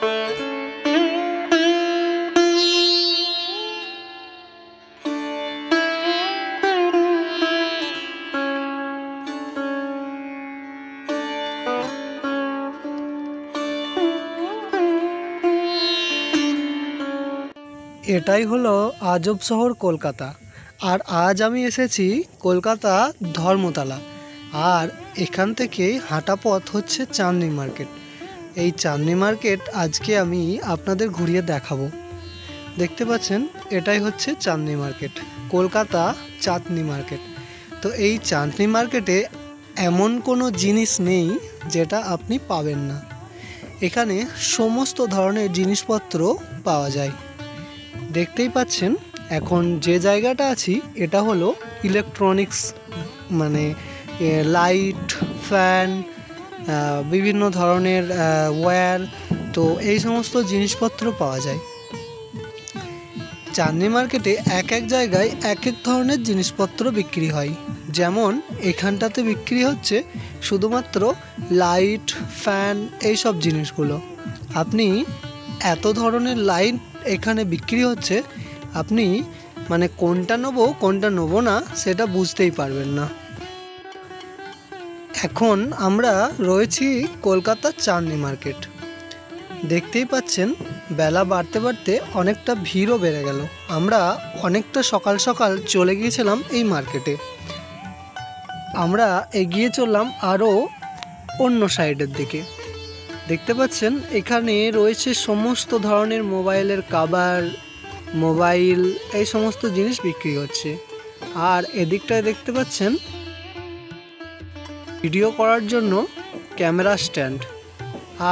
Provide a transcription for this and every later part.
এটাই হলো আজব শহর কলকাতা। আর আজ আমি এসেছি কলকাতা ধর্মতলা। আর এখান থেকে হাঁটা পথ হচ্ছে চাঁদনি মার্কেট। এই চাঁদনি মার্কেট আজকে আমি আপনাদের ঘুরিয়ে দেখাবো। দেখতে পাচ্ছেন এটাই হচ্ছে চাঁদনি মার্কেট, কলকাতা চাঁদনি মার্কেট। তো এই চাঁদনি মার্কেটে এমন কোনো জিনিস নেই যেটা আপনি পাবেন না। এখানে সমস্ত ধরনের জিনিসপত্র পাওয়া যায়। দেখতেই পাচ্ছেন এখন যে জায়গাটা আছি এটা হলো ইলেকট্রনিক্স, মানে লাইট, ফ্যান, বিভিন্ন ধরনের ওয়্যার, তো এই সমস্ত জিনিসপত্র পাওয়া যায়। চাঁদনি মার্কেটে এক এক জায়গায় এক এক ধরনের জিনিসপত্র বিক্রি হয়। যেমন এখানটাতে বিক্রি হচ্ছে শুধুমাত্র লাইট, ফ্যান, এইসব জিনিসগুলো। আপনি এত ধরনের লাইট এখানে বিক্রি হচ্ছে, আপনি মানে কোনটা নেবো না সেটা বুঝতেই পারবেন না। এখন আমরা রয়েছি কলকাতার চাঁদনি মার্কেট। দেখতেই পাচ্ছেন বেলা বাড়তে বাড়তে অনেকটা ভিড়ও বেড়ে গেল। আমরা অনেকটা সকাল সকাল চলে গিয়েছিলাম এই মার্কেটে। আমরা এগিয়ে চললাম আরও অন্য সাইডের দিকে। দেখতে পাচ্ছেন এখানে রয়েছে সমস্ত ধরনের মোবাইলের কভার, মোবাইল, এই সমস্ত জিনিস বিক্রি হচ্ছে। আর এদিকটায় দেখতে পাচ্ছেন ভিডিও করার জন্য ক্যামেরা স্ট্যান্ড।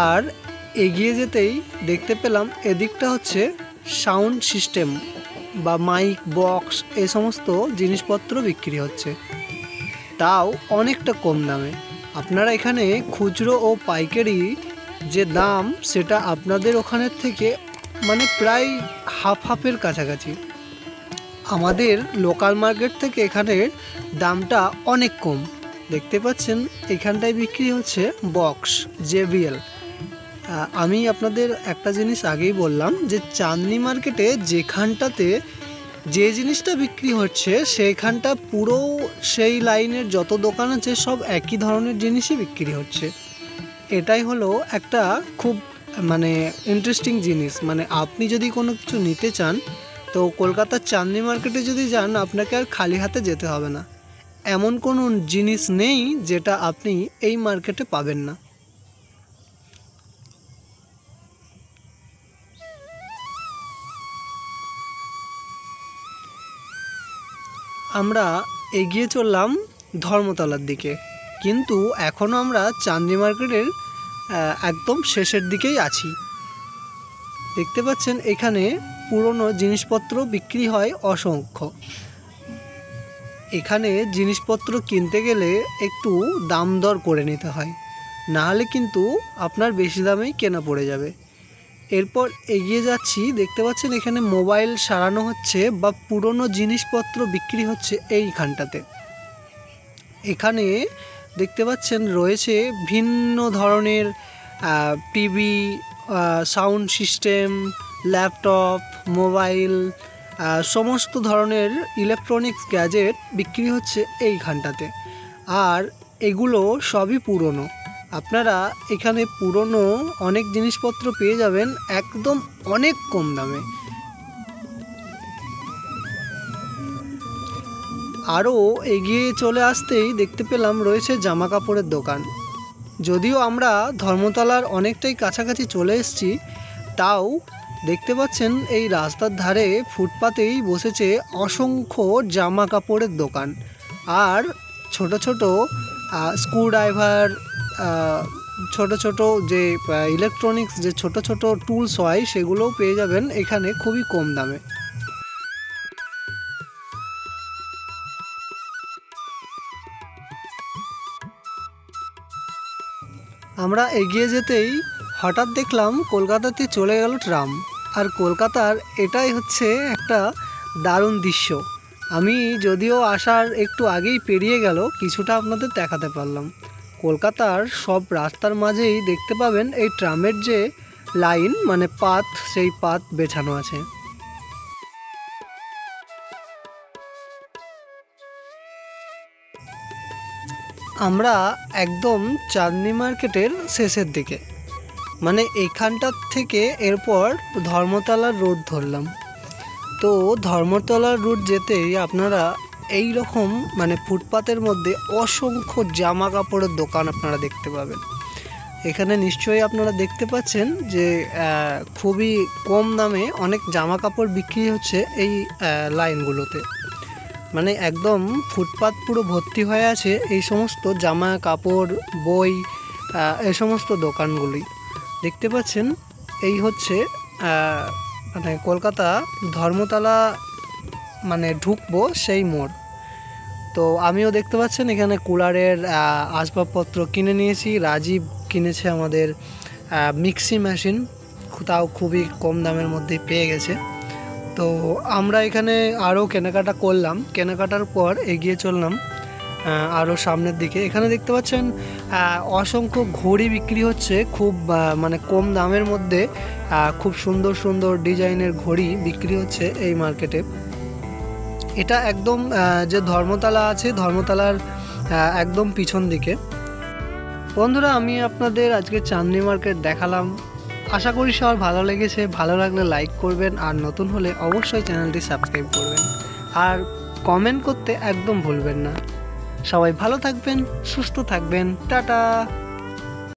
আর এগিয়ে যেতেই দেখতে পেলাম এদিকটা হচ্ছে সাউন্ড সিস্টেম বা মাইক বক্স, এই সমস্ত জিনিসপত্র বিক্রি হচ্ছে, তাও অনেকটা কম দামে। আপনারা এখানে খুচরো ও পাইকারি যে দাম সেটা আপনাদের ওখানের থেকে মানে প্রায় হাফের কাছাকাছি। আমাদের লোকাল মার্কেট থেকে এখানের দামটা অনেক কম। দেখতে পাচ্ছেন এখানটায় বিক্রি হচ্ছে বক্স JBL। আমি আপনাদের একটা জিনিস আগেই বললাম যে চাঁদনি মার্কেটে যেখানটাতে যে জিনিসটা বিক্রি হচ্ছে সেইখানটা পুরো সেই লাইনের যত দোকান আছে সব একই ধরনের জিনিসই বিক্রি হচ্ছে। এটাই হলো একটা খুব মানে ইন্টারেস্টিং জিনিস। মানে আপনি যদি কোনো কিছু নিতে চান তো কলকাতার চাঁদনি মার্কেটে যদি যান আপনাকে আর খালি হাতে যেতে হবে না। এমন কোনো জিনিস নেই যেটা আপনি এই মার্কেটে পাবেন না। আমরা এগিয়ে চললাম ধর্মতলার দিকে, কিন্তু এখনও আমরা চাঁদনি মার্কেটের একদম শেষের দিকেই আছি। দেখতে পাচ্ছেন এখানে পুরনো জিনিসপত্র বিক্রি হয় অসংখ্য। এখানে জিনিসপত্র কিনতে গেলে একটু দাম দর করে নিতে হয়, নাহলে কিন্তু আপনার বেশি দামেই কেনা পড়ে যাবে। এরপর এগিয়ে যাচ্ছি, দেখতে পাচ্ছেন এখানে মোবাইল সারানো হচ্ছে বা পুরনো জিনিসপত্র বিক্রি হচ্ছে এইখানটাতে। এখানে দেখতে পাচ্ছেন রয়েছে ভিন্ন ধরনের TV, sound system, laptop, mobile, সমস্ত ধরনের ইলেকট্রনিক্স গ্যাজেট বিক্রি হচ্ছে এইখানটাতে। আর এগুলো সবই পুরনো। আপনারা এখানে পুরনো অনেক জিনিসপত্র পেয়ে যাবেন একদম অনেক কম দামে। আরও এগিয়ে চলে আসতেই দেখতে পেলাম রয়েছে জামা কাপড়ের দোকান। যদিও আমরা ধর্মতলার অনেকটাই কাছাকাছি চলে এসেছি, তাও দেখতে পাচ্ছেন এই রাস্তার ধারে ফুটপাতেই বসেছে অসংখ্য জামা কাপড়ের দোকান। আর ছোট ছোট স্ক্রুড্রাইভার, ছোট ছোট যে ইলেকট্রনিক্স যে ছোট ছোট টুলস হয় সেগুলোও পেয়ে যাবেন এখানে খুবই কম দামে। আমরা এগিয়ে যেতেই হঠাৎ দেখলাম কলকাতাতে চলে গেল ট্রাম। আর কলকাতার এটাই হচ্ছে একটা দারুণ দৃশ্য। আমি যদিও আসার একটু আগেই পেরিয়ে গেল, কিছুটা আপনাদের দেখাতে পারলাম। কলকাতার সব রাস্তার মাঝেই দেখতে পাবেন এই ট্রামের যে লাইন মানে পাথ, সেই পাথ বেছানো আছে। আমরা একদম চাঁদনী মার্কেটের শেষের দিকে, মানে এইখানটার থেকে এরপর ধর্মতলার রোড ধরলাম। তো ধর্মতলার রোড যেতেই আপনারা এই রকম মানে ফুটপাতের মধ্যে অসংখ্য জামা কাপড়ের দোকান আপনারা দেখতে পাবেন। এখানে নিশ্চয়ই আপনারা দেখতে পাচ্ছেন যে খুবই কম দামে অনেক জামা কাপড় বিক্রি হচ্ছে এই লাইনগুলোতে। মানে একদম ফুটপাত পুরো ভর্তি হয়ে আছে এই সমস্ত জামা কাপড়, বই, এই সমস্ত দোকানগুলি দেখতে পাচ্ছেন। এই হচ্ছে মানে কলকাতা ধর্মতলা মানে ঢুকবো সেই মোড়। তো আমিও দেখতে পাচ্ছেন এখানে কুলারের আসবাবপত্র কিনে নিয়েছি। রাজীব কিনেছে আমাদের মিক্সি মেশিন, তাও খুবই কম দামের মধ্যেই পেয়ে গেছে। তো আমরা এখানে আরও কেনাকাটা করলাম, কেনাকাটার পর এগিয়ে চললাম আরও সামনের দিকে। এখানে দেখতে পাচ্ছেন অসংখ্য ঘড়ি বিক্রি হচ্ছে, খুব মানে কম দামের মধ্যে খুব সুন্দর সুন্দর ডিজাইনের ঘড়ি বিক্রি হচ্ছে এই মার্কেটে। এটা একদম যে ধর্মতলা আছে, ধর্মতলার একদম পিছন দিকে। বন্ধুরা, আমি আপনাদের আজকে চাঁদনী মার্কেট দেখালাম। আশা করি সবার ভালো লেগেছে। ভালো লাগলে লাইক করবেন, আর নতুন হলে অবশ্যই চ্যানেলটি সাবস্ক্রাইব করবেন, আর কমেন্ট করতে একদম ভুলবেন না। সবাই ভালো থাকবেন, সুস্থ থাকবেন, টাটা।